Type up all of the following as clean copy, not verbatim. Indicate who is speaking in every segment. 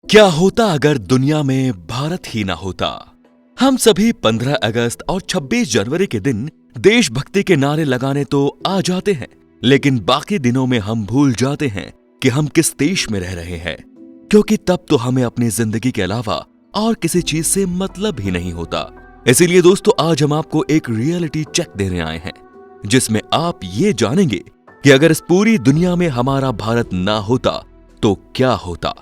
Speaker 1: क्या होता अगर दुनिया में भारत ही ना होता। हम सभी 15 अगस्त और 26 जनवरी के दिन देशभक्ति के नारे लगाने तो आ जाते हैं, लेकिन बाकी दिनों में हम भूल जाते हैं कि हम किस देश में रह रहे हैं, क्योंकि तब तो हमें अपनी जिंदगी के अलावा और किसी चीज से मतलब ही नहीं होता। इसीलिए दोस्तों, आज हम आपको एक रियलिटी चेक देने आए हैं, जिसमें आप ये जानेंगे कि अगर इस पूरी दुनिया में हमारा भारत ना होता तो क्या होता।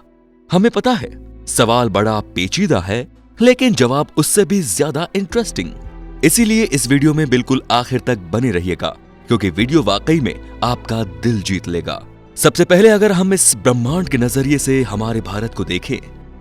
Speaker 1: हमें पता है सवाल बड़ा पेचीदा है, लेकिन जवाब उससे भी ज्यादा इंटरेस्टिंग। इसीलिए इस वीडियो में बिल्कुल आखिर तक बने रहिएगा, क्योंकि वीडियो वाकई में आपका दिल जीत लेगा। सबसे पहले अगर हम इस ब्रह्मांड के नजरिए से हमारे भारत को देखें,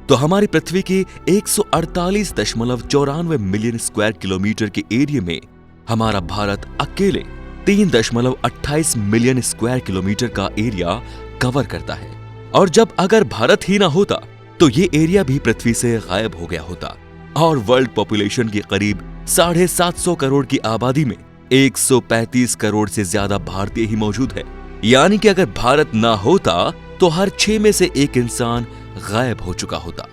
Speaker 1: तो हमारी पृथ्वी के 148.94 मिलियन स्क्वायर किलोमीटर के एरिया में हमारा भारत अकेले 3.28 मिलियन स्क्वायर किलोमीटर का एरिया कवर करता है। और जब अगर भारत ही ना होता तो ये एरिया भी पृथ्वी से गायब हो गया होता, और वर्ल्ड पॉपुलेशन की करीब 750 करोड़ की आबादी में 135 करोड़ से ज्यादा भारतीय ही मौजूद है। यानी कि अगर भारत ना होता तो हर 6 में से 1 इंसान गायब हो चुका होता।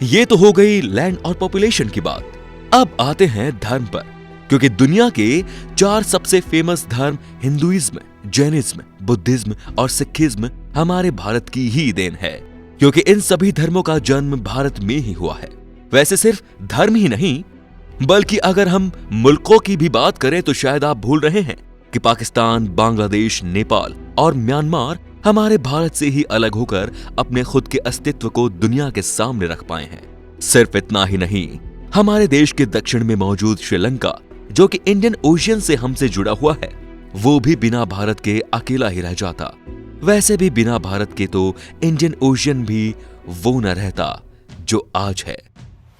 Speaker 1: ये तो हो गई लैंड और पॉपुलेशन की बात। अब आते हैं धर्म पर, क्योंकि दुनिया के 4 सबसे फेमस धर्म हिंदुइज्म, जैनिज्म, बुद्धिज्म और सिखिज्म हमारे भारत की ही देन है, क्योंकि इन सभी धर्मों का जन्म भारत में ही हुआ है। वैसे सिर्फ धर्म ही नहीं, बल्कि अगर हम मुल्कों की भी बात करें तो शायद आप भूल रहे हैं कि पाकिस्तान, बांग्लादेश, नेपाल और म्यांमार हमारे भारत से ही अलग होकर अपने खुद के अस्तित्व को दुनिया के सामने रख पाए हैं। सिर्फ इतना ही नहीं, हमारे देश के दक्षिण में मौजूद श्रीलंका, जो कि इंडियन ओशियन से हमसे जुड़ा हुआ है, वो भी बिना भारत के अकेला ही रह जाता। वैसे भी बिना भारत के तो इंडियन ओशियन भी वो न रहता जो आज है।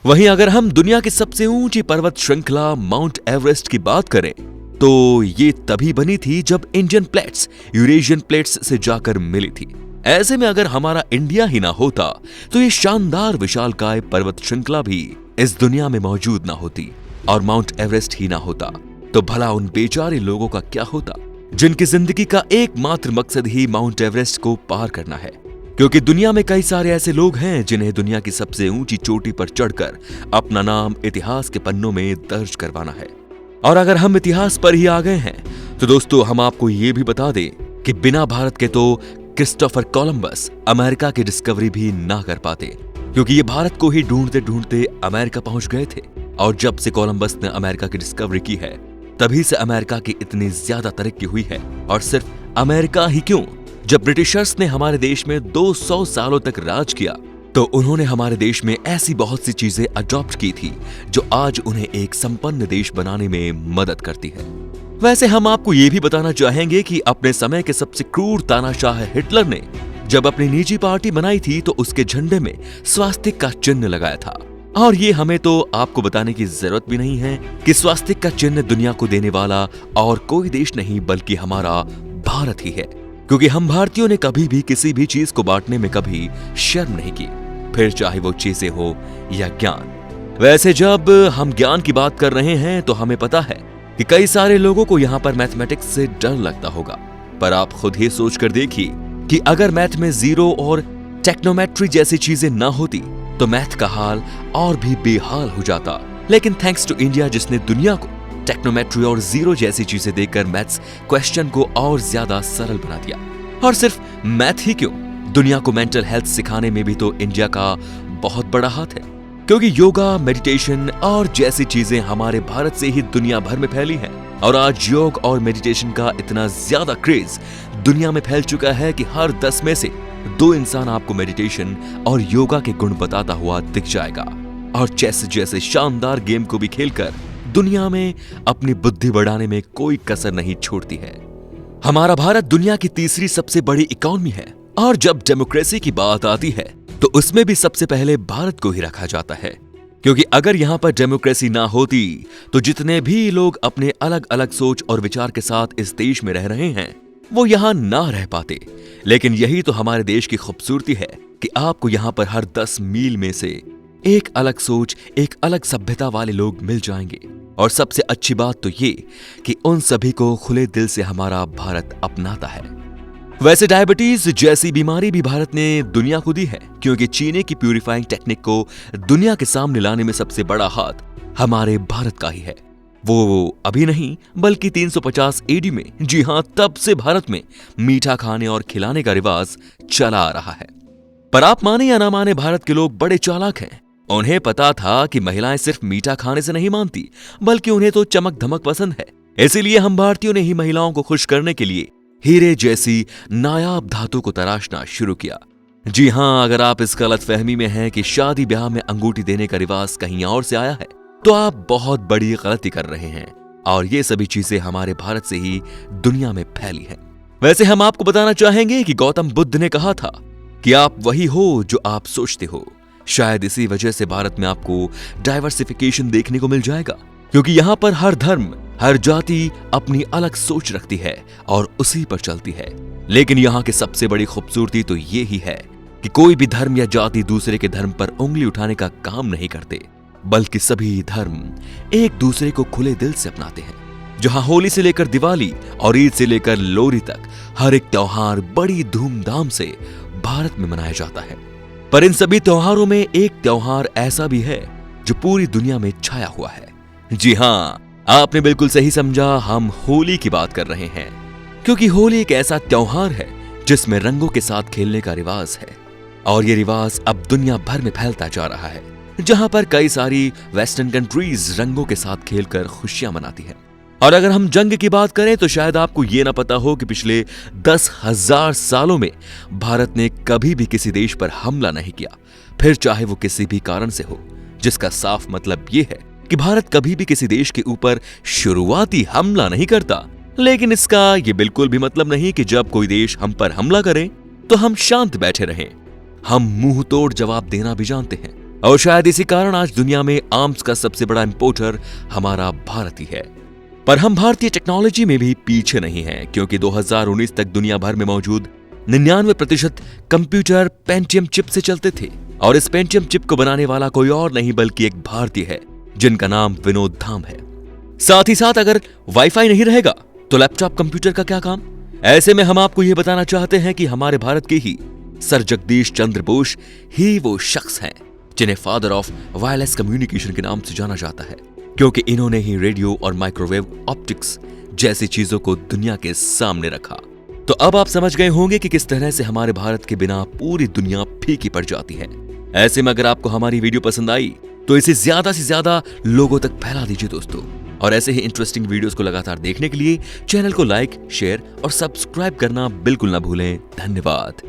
Speaker 1: वहीं अगर हम दुनिया की सबसे ऊंची पर्वत श्रृंखला माउंट एवरेस्ट की बात करें, तो ये तभी बनी थी जब इंडियन प्लेट्स यूरेशियन प्लेट्स से जाकर मिली थी। ऐसे में अगर हमारा इंडिया ही ना होता तो ये शानदार विशालकाय पर्वत श्रृंखला भी इस दुनिया में मौजूद ना होती, और माउंट एवरेस्ट ही ना होता तो भला उन बेचारे लोगों का क्या होता, जिनकी जिंदगी का एकमात्र मकसद ही माउंट एवरेस्ट को पार करना है। क्योंकि दुनिया में कई सारे ऐसे लोग हैं जिन्हें दुनिया की सबसे ऊंची चोटी पर चढ़कर अपना नाम इतिहास के पन्नों में दर्ज करवाना है। और अगर हम इतिहास पर ही आ गए हैं तो दोस्तों, हम आपको ये भी बता दें कि बिना भारत के तो क्रिस्टोफर कोलंबस अमेरिका की डिस्कवरी भी ना कर पाते, क्योंकि ये भारत को ही ढूंढते ढूंढते अमेरिका पहुंच गए थे। और जब से कोलंबस ने अमेरिका की डिस्कवरी की है, तभी से अमेरिका की इतनी ज्यादा तरक्की हुई है। और सिर्फ अमेरिका ही क्यों, जब ब्रिटिशर्स ने हमारे देश में 200 सालों तक राज किया, तो उन्होंने हमारे देश में ऐसी बहुत सी चीजें अडॉप्ट की थी जो आज उन्हें एक संपन्न देश बनाने में मदद करती है। वैसे हम आपको ये भी बताना चाहेंगे कि अपने समय के सबसे क्रूर तानाशाह हिटलर ने जब अपनी निजी पार्टी बनाई थी तो उसके झंडे में स्वास्तिक का चिन्ह लगाया था। और ये हमें तो आपको बताने की जरूरत भी नहीं है कि स्वास्तिक का चिन्ह दुनिया को देने वाला और कोई देश नहीं बल्कि हमारा भारत ही है, क्योंकि हम भारतीयों ने कभी भी किसी भी चीज को बांटने में कभी शर्म नहीं की, फिर चाहे वो चीजें हो या ज्ञान। वैसे जब हम ज्ञान की बात कर रहे हैं तो हमें पता है कि कई सारे लोगों को यहाँ पर मैथमेटिक्स से डर लगता होगा, पर आप खुद ही सोच कर देखिए कि अगर मैथ में जीरो और टेक्नोमेट्री जैसी चीजें ना होती तो मैथ का हाल और भी बेहाल हो जाता। लेकिन थैंक्स टू इंडिया, जिसने दुनिया को टेक्नोमेट्री और जीरो जैसी चीजें देकर मैथ्स क्वेश्चन को और ज्यादा सरल बना दिया। और सिर्फ मैथ ही क्यों, दुनिया को मेंटल हेल्थ सिखाने में भी तो इंडिया का बहुत बड़ा हाथ है, क्योंकि योगा, मेडिटेशन और जैसी चीजें हमारे भारत से ही दुनिया भर में फैली हैं। और आज योग और मेडिटेशन का इतना ज्यादा क्रेज दुनिया में फैल चुका है कि हर 10 में से 2 इंसान आपको मेडिटेशन और योगा के गुण बताता हुआ दिख जाएगा। और चेस जैसे शानदार गेम को भी खेलकर दुनिया में अपनी बुद्धि बढ़ाने में कोई कसर नहीं छोड़ती है। हमारा भारत दुनिया की तीसरी सबसे बड़ी इकोनॉमी है, और जब डेमोक्रेसी की बात आती है तो उसमें भी सबसे पहले भारत को ही रखा जाता है, क्योंकि अगर यहाँ पर डेमोक्रेसी ना होती तो जितने भी लोग अपने अलग अलग सोच और विचार के साथ इस देश में रह रहे हैं वो यहाँ ना रह पाते। लेकिन यही तो हमारे देश की खूबसूरती है कि आपको यहाँ पर हर 10 मील में से एक अलग सोच, एक अलग सभ्यता वाले लोग मिल जाएंगे। और सबसे अच्छी बात तो ये कि उन सभी को खुले दिल से हमारा भारत अपनाता है। वैसे डायबिटीज जैसी बीमारी भी भारत ने दुनिया को दी है, क्योंकि चीनी की प्यूरिफाइंग टेक्निक को दुनिया के सामने लाने में सबसे बड़ा हाथ हमारे भारत का ही है। वो अभी नहीं बल्कि 350 एडी में, जी हां, तब से भारत में मीठा खाने और खिलाने का रिवाज चला आ रहा है। पर आप माने या ना माने, भारत के लोग बड़े चालाक हैं। उन्हें पता था कि महिलाएं सिर्फ मीठा खाने से नहीं मानती, बल्कि उन्हें तो चमक धमक पसंद है। इसीलिए हम भारतीयों ने ही महिलाओं को खुश करने के लिए हीरे जैसी नायाब धातु को तराशना शुरू किया। जी हां, अगर आप इस गलत फहमी में हैं कि शादी ब्याह में अंगूठी देने का रिवाज कहीं और से आया है, तो आप बहुत बड़ी गलती कर रहे हैं। और ये सभी चीजें हमारे भारत से ही दुनिया में फैली हैं। वैसे हम आपको बताना चाहेंगे कि गौतम बुद्ध ने कहा था कि आप वही हो जो आप सोचते हो। शायद इसी वजह से भारत में आपको डाइवर्सिफिकेशन देखने को मिल जाएगा, क्योंकि यहाँ पर हर धर्म, हर जाति अपनी अलग सोच रखती है और उसी पर चलती है। लेकिन यहाँ की सबसे बड़ी खूबसूरती तो ये ही है कि कोई भी धर्म या जाति दूसरे के धर्म पर उंगली उठाने का काम नहीं करते, बल्कि सभी धर्म एक दूसरे को खुले दिल से अपनाते हैं। जहां होली से लेकर दिवाली और ईद से लेकर लोहड़ी तक हर एक त्योहार बड़ी धूमधाम से भारत में मनाया जाता है। पर इन सभी त्योहारों में एक त्योहार ऐसा भी है जो पूरी दुनिया में छाया हुआ है। जी हां, आपने बिल्कुल सही समझा, हम होली की बात कर रहे हैं। क्योंकि होली एक ऐसा त्योहार है जिसमें रंगों के साथ खेलने का रिवाज है, और ये रिवाज अब दुनिया भर में फैलता जा रहा है, जहां पर कई सारी वेस्टर्न कंट्रीज रंगों के साथ खेलकर खुशियां मनाती हैं। और अगर हम जंग की बात करें तो शायद आपको ये ना पता हो कि पिछले 10,000 सालों में भारत ने कभी भी किसी देश पर हमला नहीं किया, फिर चाहे वो किसी भी कारण से हो, जिसका साफ मतलब ये है कि भारत कभी भी किसी देश के ऊपर शुरुआती हमला नहीं करता। लेकिन इसका ये बिल्कुल भी मतलब नहीं कि जब कोई देश हम पर हमला करे तो हम शांत बैठे रहें। हम मुंह तोड़ जवाब देना भी जानते हैं, और शायद इसी कारण आज दुनिया में आर्म्स का सबसे बड़ा इंपोर्टर हमारा भारत ही है। पर हम भारतीय टेक्नोलॉजी में भी पीछे नहीं हैं, क्योंकि 2019 तक दुनिया भर में मौजूद 99% कंप्यूटर पेंटियम चिप से चलते थे, और इस पेंटियम चिप को बनाने वाला कोई और नहीं बल्कि एक भारतीय है, जिनका नाम विनोद धाम है। साथ ही साथ अगर वाईफाई नहीं रहेगा तो लैपटॉप कंप्यूटर का क्या काम। ऐसे में हम आपको यह बताना चाहते हैं कि हमारे भारत के ही सर जगदीश चंद्र बोस ही वो शख्स हैं जिन्हें फादर ऑफ वायरलेस कम्युनिकेशन के नाम से जाना जाता है, क्योंकि इन्होंने ही रेडियो और माइक्रोवेव ऑप्टिक्स जैसी चीजों को दुनिया के सामने रखा। तो अब आप समझ गए होंगे कि किस तरह से हमारे भारत के बिना पूरी दुनिया फीकी पड़ जाती है। ऐसे में अगर आपको हमारी वीडियो पसंद आई तो इसे ज्यादा से ज्यादा लोगों तक फैला दीजिए दोस्तों। और ऐसे ही इंटरेस्टिंग वीडियोस को लगातार देखने के लिए चैनल को लाइक, शेयर और सब्सक्राइब करना बिल्कुल ना भूलें। धन्यवाद।